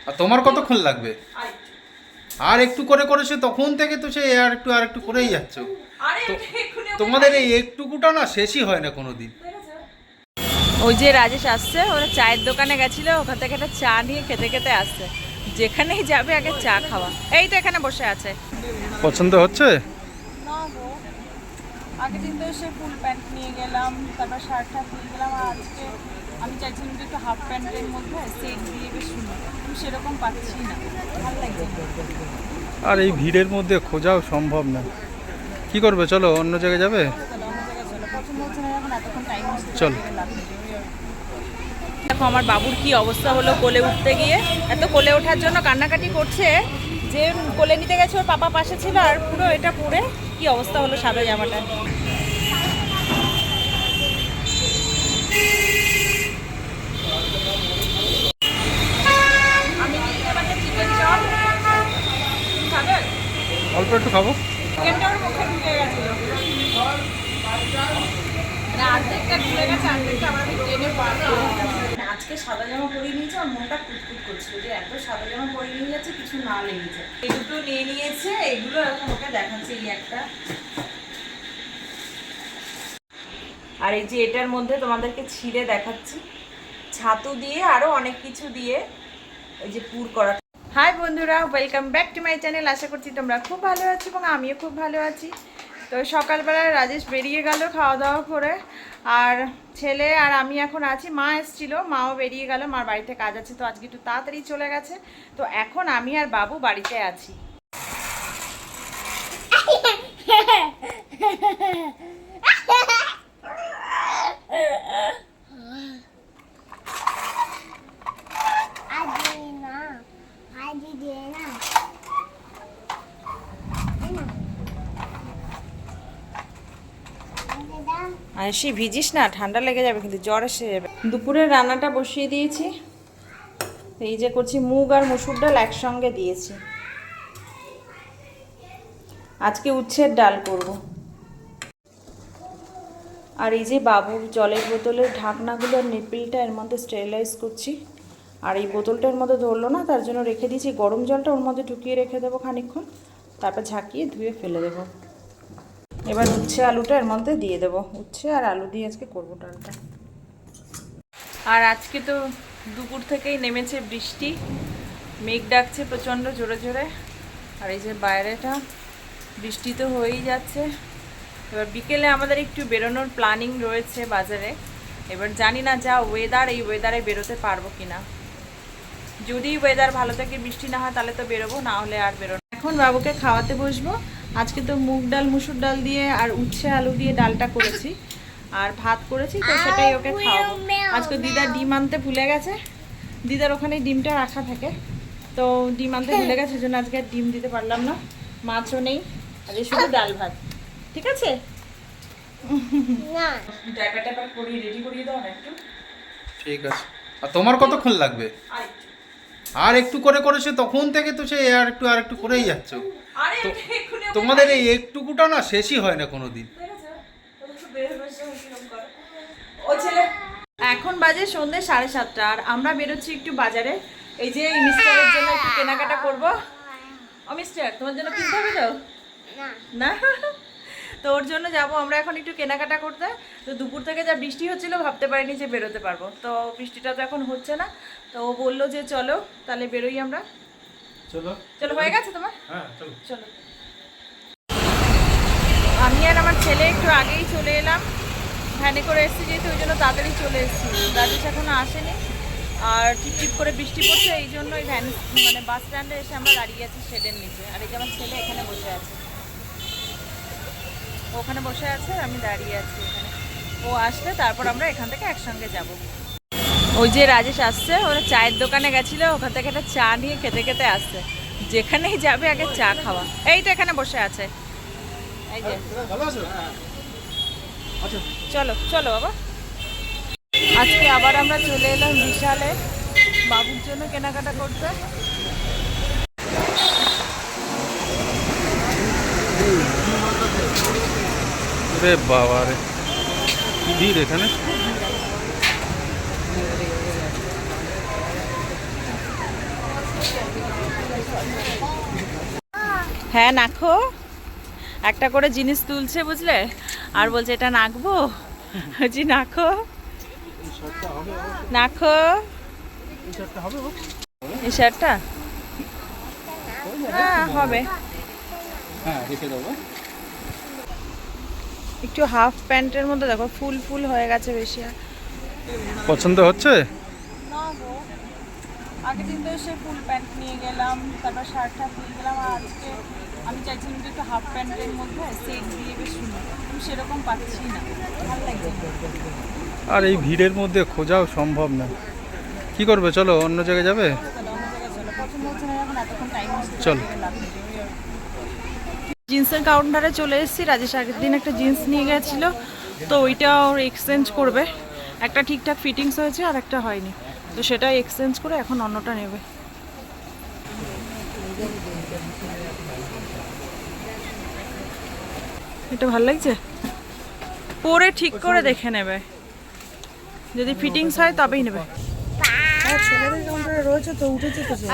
আর তোমার কতক্ষণ লাগবে? আর একটু করে করে সে তখন থেকে তো সে আর একটু করেই যাচ্ছ। তো তোমাদের এই একটুকুটা না শেষই হয় না কোনোদিন। ওই যে রাজেশ আসছে, ওরা চায়ের দোকানে গেছিল, ওখান থেকে একটা চা নিয়ে খেতে খেতে আসছে। যেখানেই যাবে আগে চা খাওয়া। এই তো এখানে বসে আছে। পছন্দ হচ্ছে? না গো, আগের দিন তো এসে ফুল প্যান্ট নিয়ে গেলাম, তারপর শার্ট টার্ট নিয়ে গেলাম, আর আজকে আমি চাইছিলাম যে একটু হাফ প্যান্টের মধ্যে সেট দিয়ে বেশ সুন্দর, আমি সেরকম পাচ্ছি না, ভালো লাগছে না। আর এই ভিড়ের মধ্যে খোঁজাও সম্ভব না। কি করবে, চলো অন্য জায়গায় যাবে। চলো অন্য জায়গায় চলো, পছন্দ হচ্ছে না এখন, এতক্ষণ টাইম হচ্ছে, চল। দেখো আমার বাবুর কি অবস্থা হলো কোলে উঠতে গিয়ে। এত কোলে ওঠার জন্য কান্নাকাটি করছে যে কোলে নিতে গেছে, ওর পাপা পাশে ছিল, আর পুরো এটা পরে কি অবস্থা হলো সাদা জামাটা। আমি চিকেন চপ খাবে, অল্প একটু খাবো। চিকেনটা ওর মুখে ঢুকে গেছিল, অর্ধেকটা ঢুকে গেছে, অর্ধেকটা আমরা টেনে বার করে দিলাম। আজকে সাদা জামা পরিয়ে নিয়েছে, আর মনটা কুটকুট করছিল যে এত সাদা জামা পরিয়ে নিয়ে যাচ্ছে, কিছু না লেগেছে। এই দুটো নিয়ে নিয়েছে, এগুলো এখন ওকে দেখাচ্ছে, এই একটা। আর এই যে এটার মধ্যে তোমাদেরকে ছিঁড়ে দেখাচ্ছি, ছাতু দিয়ে আরো অনেক কিছু দিয়ে এই যে পুর করা। হাই বন্ধুরা, welcome back to my channel. আশা করছি তোমরা খুব ভালো আছো এবং আমিও খুব ভালো আছি। তো সকালবেলায় রাজেশ বেরিয়ে গেল খাওয়া দাওয়া করে, আর ছেলে আর আমি এখন আছি। মা এসেছিলো, মাও বেরিয়ে গেল, মার বাড়িতে কাজ আছে, তো আজকে একটু তাড়াতাড়ি চলে গেছে। তো এখন আমি আর বাবু বাড়িতে আছি। আর সে ভিজিস না, ঠান্ডা লেগে যাবে কিন্তু, জ্বর এসে যাবে। দুপুরের রান্নাটা বসিয়ে দিয়েছি, এই যে করছি মুগ আর মসুর ডাল একসঙ্গে দিয়েছি। আজকে উচ্ছের ডাল করব। আর এই যে বাবুর জলের বোতলের ঢাকনাগুলো আর নিপিলটা এর মধ্যে স্টেরিলাইজ করছি। আর এই বোতলটার মধ্যে ধরলো না, তার জন্য রেখে দিয়েছি গরম জলটা ওর মধ্যে ঢুকিয়ে রেখে দেবো খানিকক্ষণ, তারপর ঝাঁকিয়ে ধুয়ে ফেলে দেবো। এবার উচ্ছে আলুটা এর মধ্যে দিয়ে দেবো, উচ্ছে আর আলু দিয়ে আজকে করবো ডালটা। আর আজকে তো দুপুর থেকেই নেমেছে বৃষ্টি, মেঘ ডাকছে প্রচণ্ড জোরে জোরে। আর এই যে বাইরেটা বৃষ্টি তো হয়েই যাচ্ছে। এবার বিকেলে আমাদের একটু বেরোনোর প্ল্যানিং রয়েছে বাজারে। এবার জানি না যা ওয়েদার, এই ওয়েদারে বেরোতে পারবো কি না। যদি ওয়েদার ভালো থাকে, বৃষ্টি না হয়, তাহলে তো বেরোবো, না হলে আর বেরোনো। এখন বাবুকে খাওয়াতে বসবো। আজকে তো মুগ ডাল মুসুর ডাল দিয়ে আর উচ্ছে আলু দিয়ে ডালটা করেছি, আর ভাত করেছি, তো সেটাই ওকে খাওয়াবো। আজকে দিদা ডিম আনতে ভুলে গেছে, দিদার ওখানে ডিমটা রাখা থাকে, তো ডিম আনতে ভুলে গেছে, সেজন্য আজকে আর ডিম দিতে পারলাম না। মাছও নেই, আর এই শুধু ডাল ভাত। ঠিক আছে, ডাইপার টাইপার করিয়ে রেডি করিয়ে দাও না একটু। ঠিক আছে। আর তোমার কতক্ষণ লাগবে? আর একটু করে করে সে তখন থেকে তো সে আর একটু করেই যাচ্ছ। তো তোমাদের এই একটুকুটা না শেষই হয় না কোনোদিন। এখন বাজে সন্ধ্যে 7:30, আর আমরা বেরোচ্ছি একটু বাজারে। এই যে মিস্টারের জন্য একটু কেনাকাটা করবো। ও মিস্টার, তোমার জন্য কিনতে হবে তো না? তো ওর জন্য যাবো আমরা এখন একটু কেনাকাটা করতে। তো দুপুর থেকে যা বৃষ্টি হচ্ছিল, ভাবতে পারিনি যে বেরোতে পারবো, তো বৃষ্টিটা তো এখন হচ্ছে না। তো ও বললো যে চলো তাহলে বেরোই আমরা। চলো চলো, হয়ে গেছে তোমার? হ্যাঁ চলো চলো। আমি আর আমার ছেলে একটু আগেই চলে এলাম, ভ্যানে করে এসেছি যেহেতু, ওই জন্য তাড়াতাড়ি চলে এসেছি। রাজেশ এখনো আসেনি, আর টিপ করে বৃষ্টি পড়ছে, এই জন্য ওই ভ্যান মানে বাস স্ট্যান্ডে এসে আমরা দাঁড়িয়ে আছি শেডের নিচে। আর এই যে আমার ছেলে এখানে বসে আছে, ওখানে বসে আছে, আমি দাঁড়িয়ে আছি এখানে। ও আসলে তারপর আমরা এখান থেকে একসঙ্গে যাব। ওই যে রাজেশ আসছে, ওরা চায়ের দোকানে গেছিলো, ওখান থেকে একটা চা নিয়ে খেতে খেতে আসছে। যেখানেই যাবে আগে চা খাওয়া। এই তো এখানে বসে আছে, এই যে। ভালো আছো? চলো চলো বাবা। আজকে আবার আমরা চলে এলাম বিশালে বাবুর জন্য কেনাকাটা করতে। রে বাবা রে, কি ভিড় এখানে। হ্যাঁ নাখো, একটা করে জিনিস তুলছে বুঝলে, আর বলছে এটা নাকবো। জি নাখো নাখো, এই শার্টটা হ্যাঁ হবে, হ্যাঁ রেখে দেবো। একটু হাফ প্যান্টের মধ্যে দেখো ফুল ফুল হয়ে গেছে বেশি। আর পছন্দ হচ্ছে? না গো, আগের দিন তো এসে ফুল প্যান্ট নিয়ে গেলাম, তারপর শার্টটা নিয়ে গেলাম, আর আজকে আমি চাইছিলাম যে একটু হাফ প্যান্টের মধ্যে সেট দিয়ে বেশ সুন্দর, আমি সেরকম পাচ্ছি না, ভালো লাগছে না। আর এই ভিড়ের মধ্যে খোঁজাও সম্ভব না। কি করবে, চলো অন্য জায়গায় যাবে। পছন্দ হচ্ছে না যখন, এতক্ষণ টাইম চলো। জিন্সের কাউন্টারে চলে এসেছি। রাজেশ আগের দিন একটা জিন্স নিয়ে গেছিলো, তো ওইটা ওর এক্সচেঞ্জ করবে। একটা ঠিকঠাক ফিটিংস হয়েছে আর একটা হয়নি, তো সেটা এক্সচেঞ্জ করে এখন অন্যটা নেবে। এটা ভালো লাগছে, পরে ঠিক করে দেখে নেবে, যদি ফিটিংস হয় তবেই নেবে।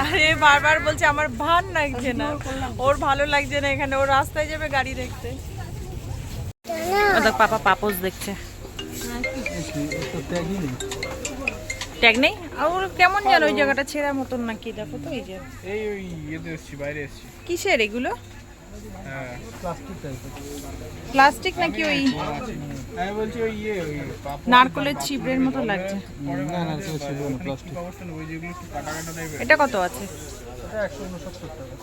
আরে বারবার বলছে আমার ভান লাগছে না, ওর ভালো লাগছে না এখানে, ওর রাস্তায় যাবে গাড়ি দেখতে। দেখ পাপা পাপোস দেখছে, ট্যাগ নেই। আর ওর কেমন যেন ওই জায়গাটা ছেঁড়ার মতন নাকি, দেখো তো এই যে এই ওই ইয়েতে এসছি, বাইরে এসছি। কিসের এগুলো, হ্যাঁ প্লাস্টিক টাইপের। প্লাস্টিক নাকি ওই আমি বলছি ওই ইয়ে ওই নারকলের ছিবড়ের মতো লাগছে। না না তো ছিল না প্লাস্টিক। ওই যেগুলো একটু কাটা কাটা টাইপের। এটা কত আছে? এটা 169 টাকা।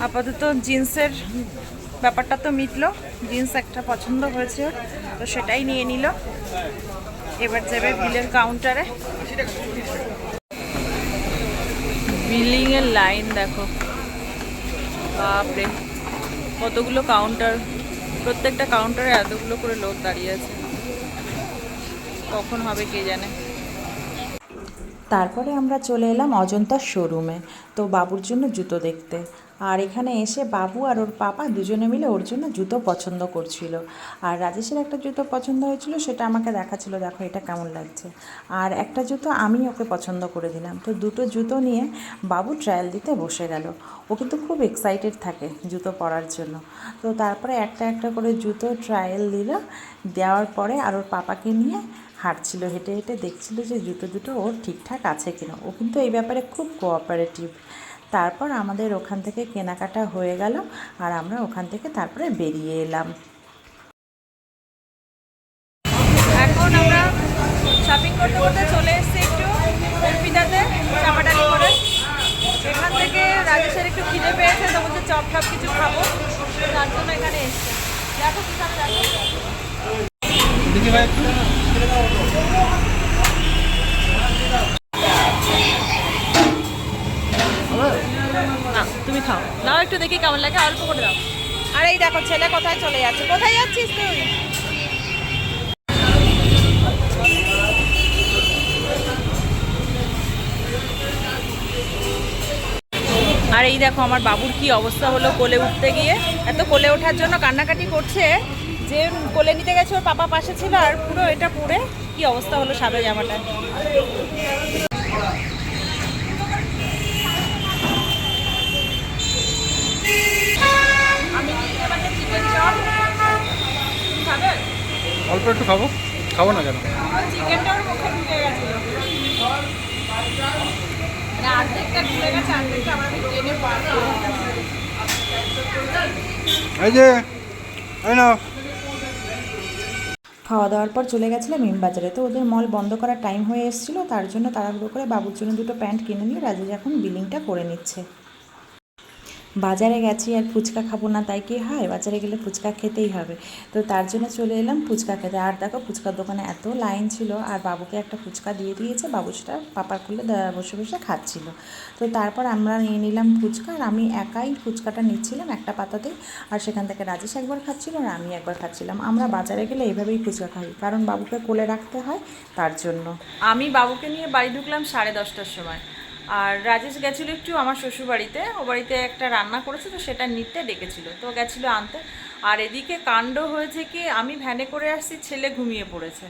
আপাতত জিন্সের ব্যাপারটা তো মিটলো, জিন্স একটা পছন্দ হয়েছে ওর, তো সেটাই নিয়ে নিল। এবার যাবে বিলের কাউন্টারে। বিলিং এর লাইন দেখো, বাপরে কতগুলো কাউন্টার, প্রত্যেকটা কাউন্টারে এতগুলো করে লোক দাঁড়িয়ে আছে, কখন হবে কে জানে। তারপরে আমরা চলে এলাম অজন্তার শোরুমে, তো বাবুর জন্য জুতো দেখতে। আর এখানে এসে বাবু আর ওর পাপা দুজনে মিলে ওর জন্য জুতো পছন্দ করছিল। আর রাজেশের একটা জুতো পছন্দ হয়েছিল, সেটা আমাকে দেখাচ্ছিল, দেখো এটা কেমন লাগছে। আর একটা জুতো আমি ওকে পছন্দ করে দিলাম। তো দুটো জুতো নিয়ে বাবু ট্রায়াল দিতে বসে গেল। ও কিন্তু খুব এক্সাইটেড থাকে জুতো পরার জন্য। তো তারপরে একটা একটা করে জুতো ট্রায়াল দিল, দেওয়ার পরে আর ওর পাপাকে নিয়ে হাঁটছিল, হেঁটে হেঁটে দেখছিল যে জুতো দুটো ওর ঠিকঠাক আছে কিনা। ও কিন্তু এই ব্যাপারে খুব কোঅপারেটিভ। তারপর আমাদের ওখান থেকে কেনাকাটা হয়ে গেল, আর আমরা ওখান থেকে তারপরে বেরিয়ে এলাম। এখন আমরা শপিং করতে করতে চলে এসেছি একটু অর্পিতাতে চাপাটালি করে। এখান থেকে রাজেশের একটু খিদে পেয়েছে, তো বলছে চপ টপ কিছু খাবো, তার জন্য এখানে এসছে। দেখো কি খাবে দেখি ভাই একটু। না তুমি খাও, নাও একটু দেখি কেমন লাগে, অল্প করে দাও। আর এই দেখো ছেলে কোথায় চলে যাচ্ছে, কোথায় যাচ্ছিস তুই? আর এই দেখো আমার বাবুর কি অবস্থা হলো কোলে উঠতে গিয়ে, এত কোলে ওঠার জন্য কান্নাকাটি করছে যে কোলে নিতে গেছে, ওর পাপা পাশে ছিল, আর পুরো এটা পুরে কি অবস্থা হলো সাদা জামাটা। অল্প একটু খাবো, খাবো না কেন? চিকেনটা ওর মুখে ঢুকে গেছিল, অর্ধেকটা ঢুকে গেছে, অর্ধেকটা আমরা টেনে পার করে দিলাম। এই যে এই নাও। খাওয়া দাওয়ার পর চলে গেছিলাম মিমবাজারে, তো ওদের মল বন্ধ করার টাইম হয়ে এসেছিলো, তার জন্য তাড়াহুড়ো করে বাবুর জন্য দুটো প্যান্ট কিনে নিয়ে রাজেশ এখন বিলিংটা করে নিচ্ছে। বাজারে গেছি আর ফুচকা খাবো না তাই কি হয়, বাজারে গেলে ফুচকা খেতেই হবে, তো তার জন্য চলে এলাম ফুচকা খেতে। আর দেখো ফুচকার দোকানে এত লাইন ছিল, আর বাবুকে একটা ফুচকা দিয়ে দিয়েছে, বাবু সেটা পাপার খুলে বসে বসে খাচ্ছিল। তো তারপর আমরা নিয়ে নিলাম ফুচকা, আর আমি একাই ফুচকাটা নিচ্ছিলাম একটা পাতাতেই, আর সেখান থেকে রাজেশ একবার খাচ্ছিল আর আমি একবার খাচ্ছিলাম। আমরা বাজারে গেলে এইভাবেই ফুচকা খাই, কারণ বাবুকে কোলে রাখতে হয় তার জন্য। আমি বাবুকে নিয়ে বাড়ি ঢুকলাম 10:30টার সময়, আর রাজেশ গেছিলো একটু আমার শ্বশুরবাড়িতে, ও বাড়িতে একটা রান্না করেছে, তো সেটা নিতে ডেকেছিল, তো গেছিলো আনতে। আর এদিকে কাণ্ড হয়েছে কি, আমি ভ্যানে করে আসছি, ছেলে ঘুমিয়ে পড়েছে,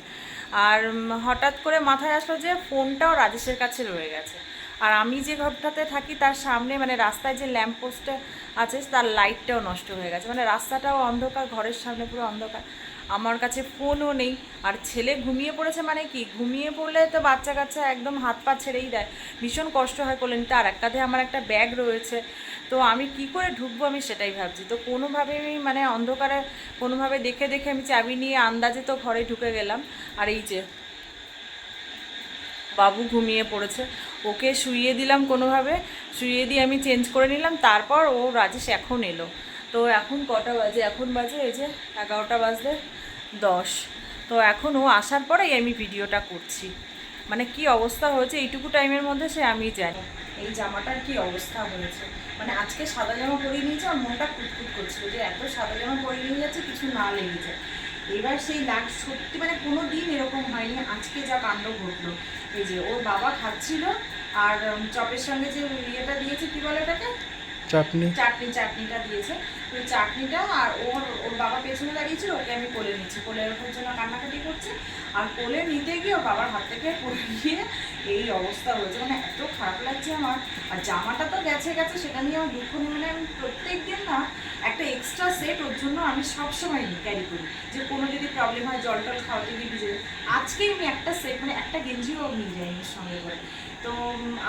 আর হঠাৎ করে মাথায় আসলো যে ফোনটাও রাজেশের কাছে রয়ে গেছে। আর আমি যে ঘরটাতে থাকি তার সামনে মানে রাস্তায় যে ল্যাম্প পোস্টটা আছে তার লাইটটাও নষ্ট হয়ে গেছে, মানে রাস্তাটাও অন্ধকার, ঘরের সামনে পুরো অন্ধকার। আমার কাছে ফোনও নেই। আর ছেলে ঘুমিয়ে পড়েছে, মানে কি ঘুমিয়ে পড়লে তো বাচ্চা কাচ্চা একদম হাত পা ছেড়েই দেয়, ভীষণ কষ্ট হয় কোলে নিতে। আর এক কাঁধে আমার একটা ব্যাগ রয়েছে, তো আমি কি করে ঢুকবো আমি সেটাই ভাবছি। তো কোনোভাবে আমি মানে অন্ধকারে কোনোভাবে দেখে দেখে আমি চাবি নিয়ে আন্দাজে তো ঘরে ঢুকে গেলাম। আর এই যে বাবু ঘুমিয়ে পড়েছে, ওকে শুইয়ে দিলাম কোনোভাবে, শুইয়ে দিয়ে আমি চেঞ্জ করে নিলাম। তারপর ও রাজেশ এখন এলো। তো এখন কটা বাজে, এখন বাজে এই যে 11:10। তো এখন ও আসার পরেই আমি ভিডিওটা করছি। মানে কি অবস্থা হয়েছে এইটুকু টাইমের মধ্যে সে আমি জানি। এই জামাটার কি অবস্থা হয়েছে, মানে আজকে সাদা জামা পরিয়ে নিয়েছে, আর মনটা কুটকুট করছিল যে এত সাদা জামা পরিয়ে নিয়ে যাচ্ছে কিছু না লেগে যায়। এবার সেই লাগ সত্যি মানে কোনো দিন এরকম হয়নি, আজকে যা কাণ্ড ঘটলো। এই যে ওর বাবা খাচ্ছিল, আর চপের সঙ্গে যে ইয়েটা দিয়েছে কি বলে ওটাকে, চাটনিটা দিয়েছে। তো চাটনিটা আর ওর বাবা পেছনে দাঁড়িয়েছিল, ওকে আমি কোলে নিচ্ছি, কোলে ওঠার জন্য কান্নাকাটি করছে। আর কোলে নিতে গিয়ে ওর বাবার হাত থেকে পড়ে গিয়ে এই অবস্থা হয়েছে, মানে এত খারাপ লাগছে আমার। আর জামাটা তো গেছে সেটা নিয়ে আমার দুঃখ নেই, মানে আমি প্রত্যেক দিন না একটা এক্সট্রা সেট ওর জন্য আমি সবসময় ক্যারি করি, যে কোনো যদি প্রবলেম হয় জল টল খাওয়াতে গিয়ে ভিজে। আজকেই আমি একটা সেট মানে একটা গেঞ্জিও নিয়ে যাইনি সঙ্গে করে। তো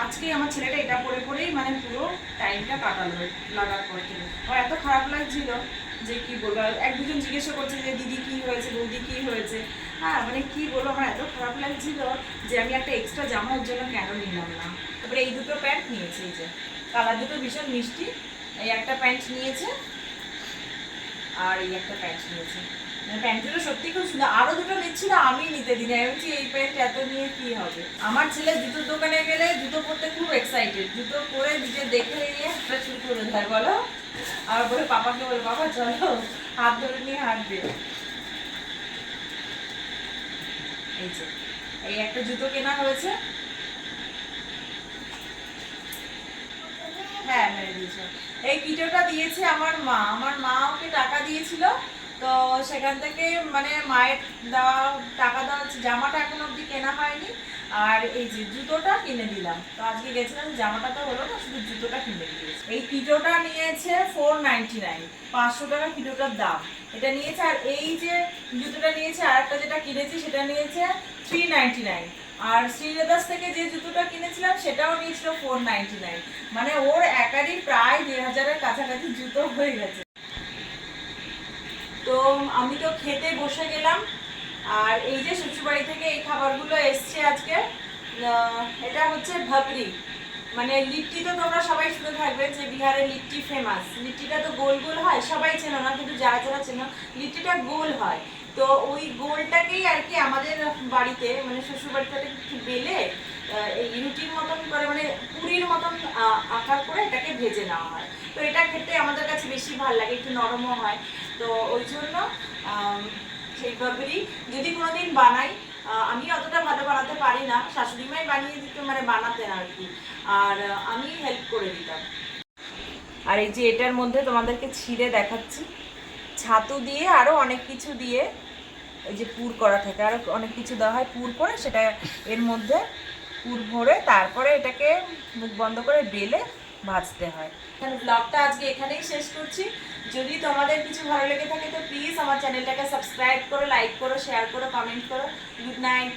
আজকেই আমার ছেলেটা এটা পরে পরেই মানে পুরো টাইমটা কাটালো লাগার পর থেকে। আমার এত খারাপ লাগছিল যে কি বলবো। এক দুজন জিজ্ঞাসা করছে যে দিদি কি হয়েছে, বৌদি কি হয়েছে। হ্যাঁ মানে কি বলবো, আমার এত খারাপ লাগছিল যে আমি একটা এক্সট্রা জামা ওর জন্য কেন নিলাম না। তারপরে এই দুটো প্যান্ট নিয়েছে, এই যে কালার দুটো ভীষণ মিষ্টি। এই একটা প্যান্ট নিয়েছে আর এই একটা প্যান্ট নিয়েছে, প্যান্ট দুটো সত্যি খুব সুন্দর। আরো দুটো নিচ্ছিল, আমি নিতে দিই না, আমি বলছি এই প্যান্ট এত নিয়ে কি হবে। আমার ছেলে জুতোর দোকানে গেলে জুতো পরতে খুব এক্সাইটেড, জুতো পরে নিজে দেখে নিয়ে একটা শুরু করে দেয় বলো। আর বলে পাপাকে বলে বাবা চলো হাত ধরে নিয়ে হাঁটবে। এই যে এই একটা জুতো কেনা হয়েছে, হ্যাঁ মেরে দিয়েছে। এই কিটোটা দিয়েছে আমার মা ওকে টাকা দিয়েছিল, তো সেখান থেকে মানে মায়ের দেওয়া টাকা দেওয়া জামাটা এখন অবধি কেনা হয়নি। আর এই যে জুতোটা কিনে দিলাম, তো আজকে গেছিলাম, জামাটা তো হলো না, শুধু জুতোটা কিনে দিয়েছে। এই কিটোটা নিয়েছে 499, 500 টাকা কিটোটার দাম এটা নিয়েছে। আর এই যে জুতোটা নিয়েছে, আর একটা যেটা কিনেছি সেটা নিয়েছে 399। আর শ্রীলেদার্স থেকে যে জুতোটা কিনেছিলাম সেটাও নিয়েছিল 499। মানে ওর একারই প্রায় 1500-এর কাছাকাছি জুতো হয়ে গেছে। তো আমি তো খেতে বসে গেলাম। আর এই যে শ্বশুরবাড়ি থেকে এই খাবারগুলো এসছে আজকে, এটা হচ্ছে ভাবরি, মানে লিট্টি তো তোমরা সবাই শুনে থাকবে যে বিহারের লিট্টি ফেমাস। লিট্টিটা তো গোল গোল হয়, সবাই চেনো না, কিন্তু যারা যারা চেনো লিট্টিটা গোল হয়। তো ওই গোলটাকেই আর কি আমাদের বাড়িতে মানে শ্বশুর বাড়িতে একটু বেলে এই রুটির মতন করে মানে পুরির মতন আকার করে এটাকে ভেজে নেওয়া হয়। তো এটা খেতে আমাদের কাছে বেশি ভালো লাগে, একটু নরমও হয়। তো ওই জন্য সেইভাবেই যদি কোনোদিন বানাই, আমি অতটা ভালো বানাতে পারি না, শাশুড়ি মাই বানিয়ে দিত মানে বানাতেন আর কি, আর আমি হেল্প করে দিতাম। আর এই যে এটার মধ্যে তোমাদেরকে ছিঁড়ে দেখাচ্ছি, ছাতু দিয়ে আরও অনেক কিছু দিয়ে এই যে পুর করা থাকে, আরও অনেক কিছু দেওয়া হয় পুর করে, সেটা এর মধ্যে পুর ভরে তারপরে এটাকে মুখ বন্ধ করে বেলে ভাজতে হয়। ব্লগটা আজকে এখানেই শেষ করছি। যদি তোমাদের কিছু ভালো লেগে থাকে তো প্লিজ আমার চ্যানেলটাকে সাবস্ক্রাইব করো, লাইক করো, শেয়ার করো, কমেন্ট করো। Good night.